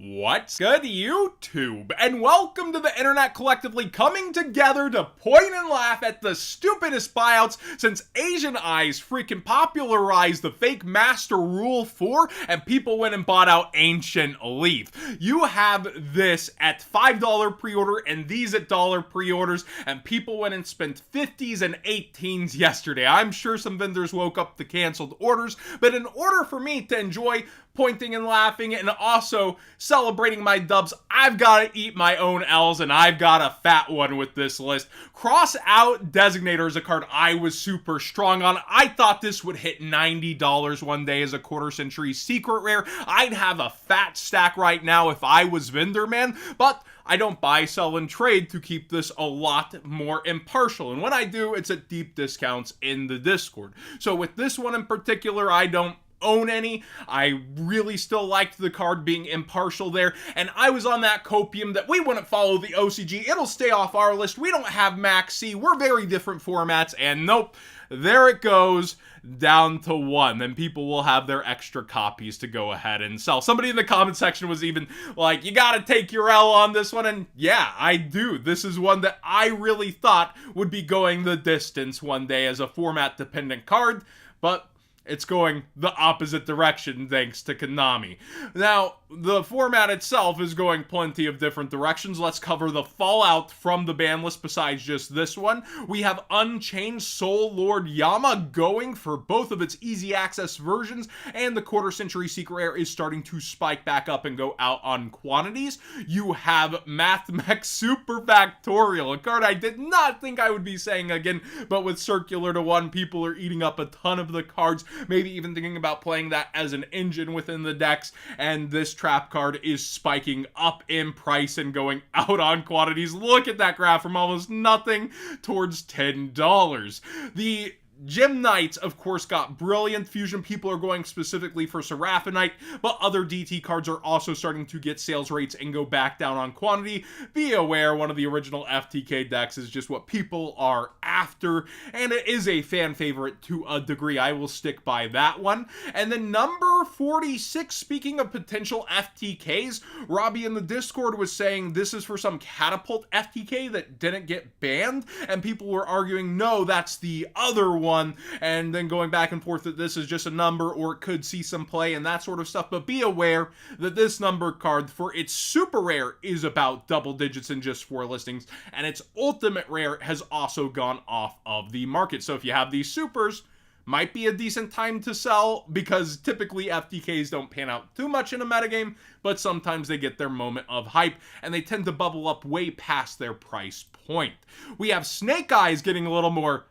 What's good, YouTube? And welcome to the internet collectively coming together to point and laugh at the stupidest buyouts since Asian Eyes freaking popularized the fake Master Rule 4 and people went and bought out Ancient Leaf. You have this at $5 pre-order and these at $1 pre-orders, and people went and spent 50s and 18s yesterday. I'm sure some vendors woke up to canceled orders, but in order for me to enjoy pointing and laughing and also celebrating my dubs, I've got to eat my own L's, and I've got a fat one with this list. Cross Out Designator is a card I was super strong on. I thought this would hit $90 one day as a quarter century secret rare. I'd have a fat stack right now if I was vendor man, but I don't buy, sell, and trade to keep this a lot more impartial. And when I do, it's at deep discounts in the Discord. So with this one in particular, I don't own any. I really still liked the card being impartial there, and I was on that copium that we wouldn't follow the OCG. It'll stay off our list. We don't have Max C. We're very different formats, and nope, there it goes, down to one. Then people will have their extra copies to go ahead and sell. Somebody in the comment section was even like, you gotta take your L on this one, and yeah, I do. This is one that I really thought would be going the distance one day as a format-dependent card, but it's going the opposite direction thanks to Konami. Now, the format itself is going plenty of different directions. Let's cover the fallout from the ban list besides just this one. We have Unchained Soul Lord Yama going for both of its easy access versions, and the quarter century secret rare is starting to spike back up and go out on quantities. You have Mathmech Super Factorial, a card I did not think I would be saying again, but with Circular to 1, people are eating up a ton of the cards, maybe even thinking about playing that as an engine within the decks, and this trap card is spiking up in price and going out on quantities. Look at that graph, from almost nothing towards $10. The Gem Knights, of course, got brilliant fusion. People are going specifically for Seraphonite, but other DT cards are also starting to get sales rates and go back down on quantity. Be aware, one of the original FTK decks is just what people are after, and it is a fan favorite to a degree. I will stick by that one. And then number 46, speaking of potential FTKs, Robbie in the Discord was saying this is for some catapult FTK that didn't get banned, and people were arguing, no, that's the other one, and then going back and forth that this is just a number or it could see some play and that sort of stuff. But be aware that this number card for its super rare is about double digits in just 4 listings, and its ultimate rare has also gone off of the market. So if you have these supers, might be a decent time to sell, because typically FTKs don't pan out too much in a metagame, but sometimes they get their moment of hype and they tend to bubble up way past their price point. We have Snake Eyes getting a little more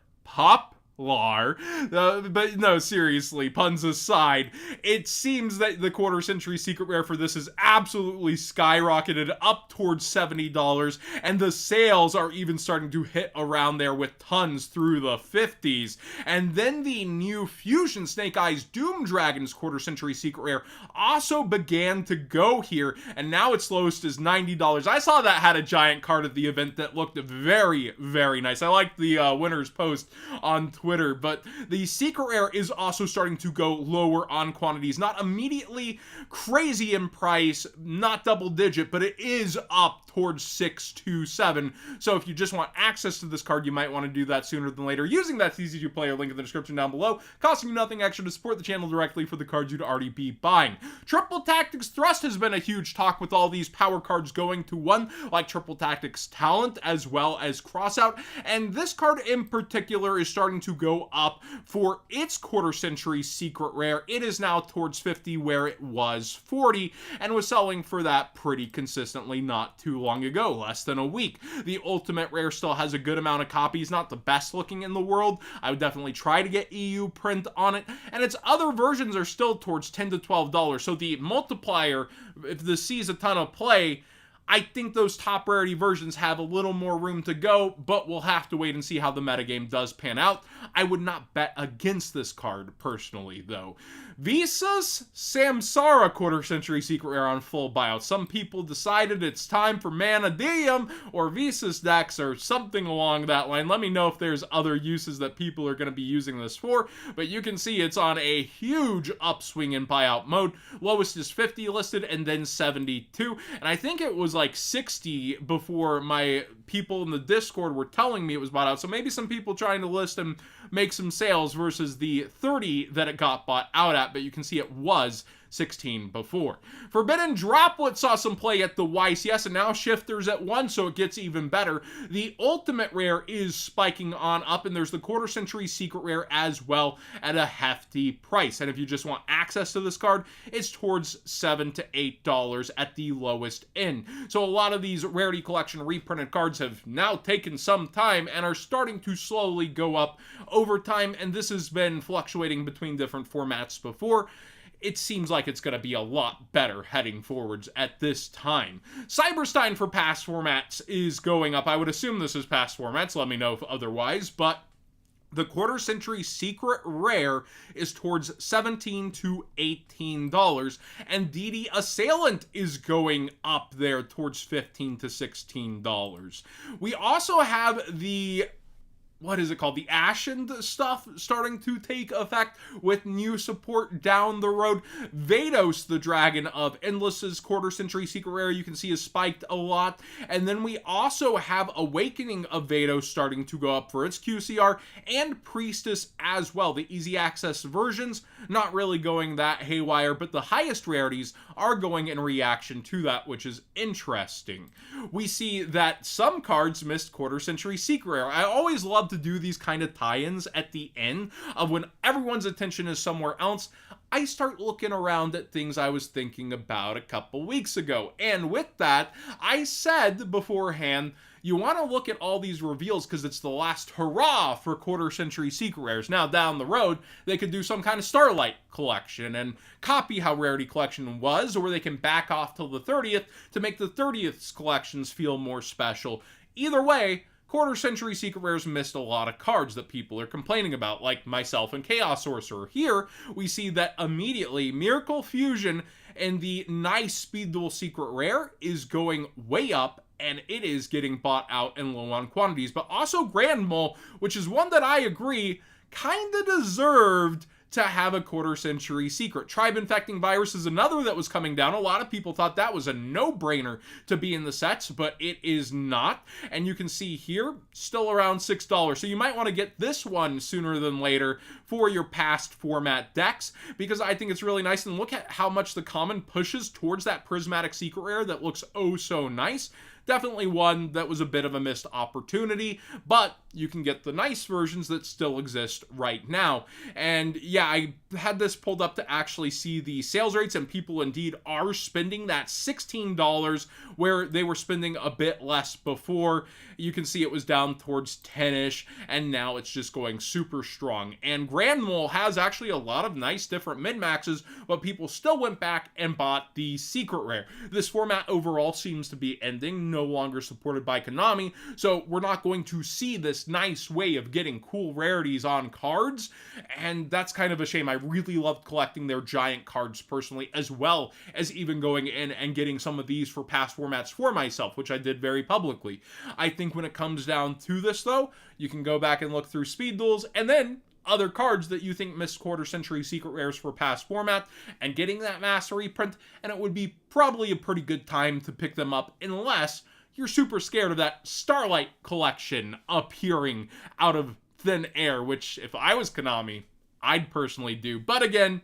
but no, seriously, puns aside, it seems that the quarter century secret rare for this is absolutely skyrocketed up towards $70, and the sales are even starting to hit around there with tons through the 50s. And then the new fusion Snake Eyes Doom Dragons quarter century secret rare also began to go here, and now its lowest is $90. I saw that had a giant card at the event that looked very, very nice. I liked the winner's post on Twitter, but the secret rare is also starting to go lower on quantities. Not immediately crazy in price, not double digit, but it is up towards 6 to 7. So if you just want access to this card, you might want to do that sooner than later using that TCG player link in the description down below, costing you nothing extra to support the channel directly for the cards you'd already be buying. Triple Tactics Thrust has been a huge talk with all these power cards going to 1, like Triple Tactics Talent as well as Crossout, and this card in particular is starting to go up for its quarter century secret rare. It is now towards 50 where it was 40, and was selling for that pretty consistently not too long ago, less than a week. The ultimate rare still has a good amount of copies, not the best looking in the world. I would definitely try to get EU print on it, and its other versions are still towards $10 to $12. So the multiplier, if this sees a ton of play, I think those top rarity versions have a little more room to go, but we'll have to wait and see how the metagame does pan out. I would not bet against this card personally, though. Visa's Samsara quarter-century secret rare on full buyout. Some people decided it's time for Manadium or Visa's decks or something along that line. Let me know if there's other uses that people are going to be using this for, but you can see it's on a huge upswing in buyout mode. Lowest is 50 listed and then 72, and I think it was like 60 before my people in the Discord were telling me it was bought out, so maybe some people trying to list and make some sales versus the 30 that it got bought out at, but you can see it was 16 before. Forbidden Droplet saw some play at the YCS, and now Shifters at 1, so it gets even better. The Ultimate Rare is spiking on up, and there's the Quarter Century Secret Rare as well at a hefty price. And if you just want access to this card, it's towards $7 to $8 at the lowest end. So a lot of these Rarity Collection reprinted cards have now taken some time and are starting to slowly go up over time, and this has been fluctuating between different formats before. It seems like it's going to be a lot better heading forwards at this time. Cyberstein for past formats is going up. I would assume this is past formats. Let me know if otherwise. But the Quarter Century Secret Rare is towards $17 to $18. And DD Assailant is going up there towards $15 to $16. We also have the... what is it called? The Ashen stuff starting to take effect with new support down the road. Vados, the Dragon of Endless's Quarter Century Secret Rare, you can see is spiked a lot. And then we also have Awakening of Vados starting to go up for its QCR, and Priestess as well. The easy access versions, not really going that haywire, but the highest rarities are going in reaction to that, which is interesting. We see that some cards missed Quarter Century Secret Rare. I always love to do these kind of tie-ins at the end of when everyone's attention is somewhere else. I start looking around at things I was thinking about a couple weeks ago. And with that, I said beforehand, you want to look at all these reveals because it's the last hurrah for Quarter Century Secret Rares. Now, down the road, they could do some kind of Starlight collection and copy how Rarity Collection was, or they can back off till the 30th to make the 30th collections feel more special. Either way, Quarter Century Secret Rares missed a lot of cards that people are complaining about, like myself and Chaos Sorcerer. Here, we see that immediately Miracle Fusion and the nice Speed Duel Secret Rare is going way up, and it is getting bought out and low on quantities. But also Grand Mole, which is one that I agree kind of deserved to have a Quarter Century Secret. Tribe Infecting Virus is another that was coming down. A lot of people thought that was a no-brainer to be in the sets, but it is not. And you can see here, still around $6. So you might want to get this one sooner than later for your past format decks, because I think it's really nice. And look at how much the common pushes towards that Prismatic Secret Rare that looks oh so nice. Definitely one that was a bit of a missed opportunity, but you can get the nice versions that still exist right now. And yeah, I had this pulled up to actually see the sales rates, and people indeed are spending that $16 where they were spending a bit less before. You can see it was down towards 10-ish, and now it's just going super strong. And Grand Mole has actually a lot of nice different min-maxes, but people still went back and bought the Secret Rare. This format overall seems to be ending, no longer supported by Konami, so we're not going to see this nice way of getting cool rarities on cards, and that's kind of a shame. I really loved collecting their giant cards personally, as well as even going in and getting some of these for past formats for myself, which I did very publicly. I think when it comes down to this, though, you can go back and look through Speed Duels, and then other cards that you think missed Quarter Century Secret Rares for past format, and getting that mass reprint, and it would be probably a pretty good time to pick them up, unless you're super scared of that Starlight collection appearing out of thin air, which, if I was Konami, I'd personally do. But again,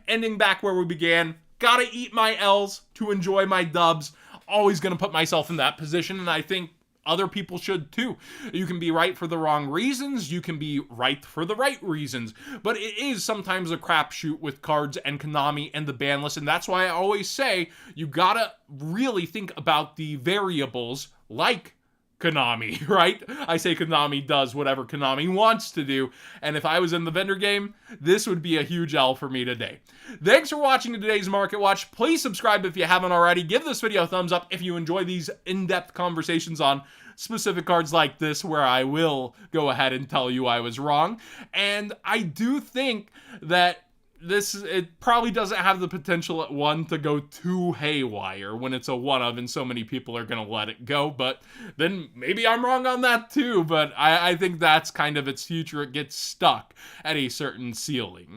ending back where we began, gotta eat my L's to enjoy my dubs. Always gonna put myself in that position, and I think other people should too. You can be right for the wrong reasons, you can be right for the right reasons, but it is sometimes a crapshoot with cards and Konami and the ban list, and that's why I always say you gotta really think about the variables like Konami, right? I say Konami does whatever Konami wants to do, and if I was in the vendor game, this would be a huge L for me today. Thanks for watching today's Market Watch. Please subscribe if you haven't already. Give this video a thumbs up if you enjoy these in-depth conversations on specific cards like this, where I will go ahead and tell you I was wrong. And I do think that it probably doesn't have the potential at one to go too haywire when it's a one of and so many people are going to let it go, but then maybe I'm wrong on that too, but I think that's kind of its future. It gets stuck at a certain ceiling.